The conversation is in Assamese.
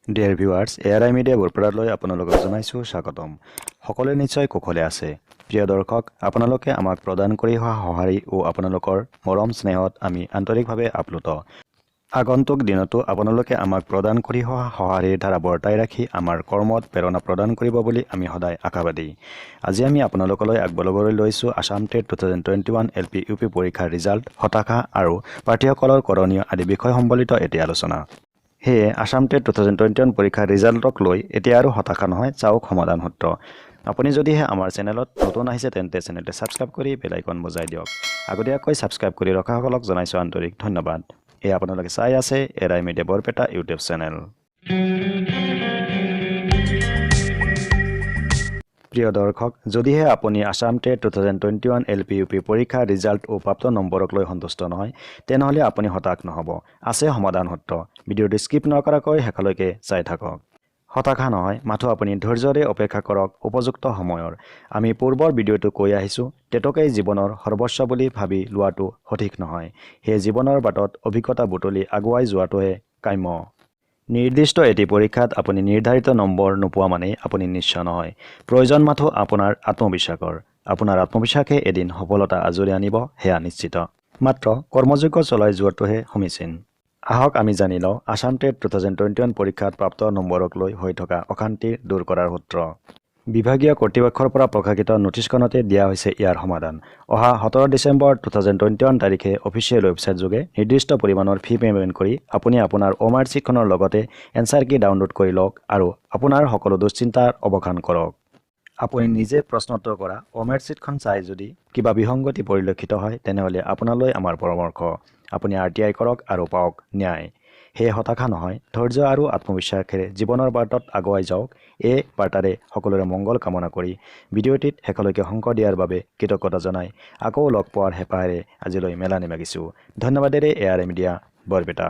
ডিয়াৰ ভিউৱাৰ্ছ এআৰআই মিডিয়া বৰপেটালৈ আপোনালোকক জনাইছোঁ স্বাগতম। সকলোৱে নিশ্চয় কুশলে আছে। প্ৰিয় দৰ্শক, আপোনালোকে আমাক প্ৰদান কৰি অহা সঁহাৰি ও আপোনালোকৰ মৰম স্নেহত আমি আন্তৰিকভাৱে আপ্লুত। আগন্তুক দিনতো আপোনালোকে আমাক প্ৰদান কৰি অহা সঁহাৰিৰ ধাৰা বৰ্তাই ৰাখি আমাৰ কৰ্মত প্ৰেৰণা প্ৰদান কৰিব বুলি আমি সদায় আশাবাদী। আজি আমি আপোনালোকলৈ আগবঢ়াবলৈ লৈছোঁ আসাম টেট 2021 LP UP পৰীক্ষাৰ ৰিজাল্ট, হতাশা আৰু প্ৰাৰ্থীসকলৰ কৰণীয় আদি বিষয় সম্বলিত এটি আলোচনা। সেয়ে আসাম টেট 2021 পৰীক্ষাৰ ৰিজাল্টক লৈ এতিয়া আৰু হতাশা নহয়, চাওক সমাধান সূত্ৰ। আপুনি যদিহে আমাৰ চেনেলত নতুন আহিছে তেন্তে চেনেলটো ছাবস্ক্ৰাইব কৰি বেল আইকন বজাই দিয়ক। আগতীয়াকৈ ছাবস্ক্ৰাইব কৰি ৰখাসকলক জনাইছোঁ আন্তৰিক ধন্যবাদ। এয়া আপোনালোকে চাই আছে ARI media Barpeta YouTube channel. প্ৰিয় দৰ্শক, যদিহে আপুনি আসাম টেট 2021 LP UP পৰীক্ষাৰ ৰিজাল্ট ও প্ৰাপ্ত নম্বৰক লৈ সন্তুষ্ট নহয়, তেনেহ'লে আপুনি হতাশ নহ'ব। আছে সমাধান সূত্ৰ। ভিডিঅ'টো স্কিপ নকৰাকৈ শেষলৈকে চাই থাকক। হতাশা নহয়, মাথো আপুনি ধৈৰ্যৰে অপেক্ষা কৰক উপযুক্ত সময়ৰ। আমি পূৰ্বৰ ভিডিঅ'টো কৈ আহিছোঁ, টেটকেই জীৱনৰ সৰ্বস্ব বুলি ভাবি লোৱাটো সঠিক নহয়। সেয়ে জীৱনৰ বাটত অভিজ্ঞতা বুটলি আগুৱাই যোৱাটোহে কাম্য। নিৰ্দিষ্ট এটি পৰীক্ষাত আপুনি নিৰ্ধাৰিত নম্বৰ নোপোৱা মানেই আপুনি নিশ্চ নহয়। প্ৰয়োজন মাথো আপোনাৰ আত্মবিশ্বাসৰ। আপোনাৰ আত্মবিশ্বাসে এদিন সফলতা আজৰি আনিব, সেয়া নিশ্চিত। মাত্ৰ কৰ্মযোগ্য চলাই যোৱাটোহে সমীচীন। আহক আমি জানি লওঁ আসাম টেট 2021 পৰীক্ষাত প্ৰাপ্ত নম্বৰক লৈ হৈ থকা অশান্তি দূৰ কৰাৰ সূত্ৰ। বিভাগীয় কৰ্তৃপক্ষৰ পৰা প্ৰকাশিত নোটিছখনতে দিয়া হৈছে ইয়াৰ সমাধান। অহা 17 ডিচেম্বৰ 2021 তাৰিখে অফিচিয়েল ৱেবছাইট যোগে নিৰ্দিষ্ট পৰিমাণৰ ফি পে'মেণ্ট কৰি আপুনি আপোনাৰ অ'মাৰ্ক শ্বীটখনৰ লগতে এনচাৰ কি ডাউনলোড কৰি লওক আৰু আপোনাৰ সকলো দুশ্চিন্তাৰ অৱসান কৰক। আপুনি নিজে প্ৰশ্নোত্তৰ কৰা অ'মাৰ্ক শ্বীটখন চাই যদি কিবা বিসংগতি পৰিলক্ষিত হয়, তেনেহ'লে আপোনালৈ আমাৰ পৰামৰ্শ। আপুনি RTI কৰক আৰু পাওক ন্যায়। সেয়ে হতাশা নহয়, ধৈৰ্য আৰু আত্মবিশ্বাসেৰে জীৱনৰ বাটত আগুৱাই যাওক। এই বাৰ্তাৰে সকলোৰে মংগল কামনা কৰি ভিডিঅ'টিত শেষলৈকে সংগ দিয়াৰ বাবে কৃতজ্ঞতা জনাই আকৌ লগ পোৱাৰ হেঁপাহেৰে আজিলৈ মেলানি মাগিছোঁ। ধন্যবাদেৰে এআৰআই মিডিয়া বৰপেটা।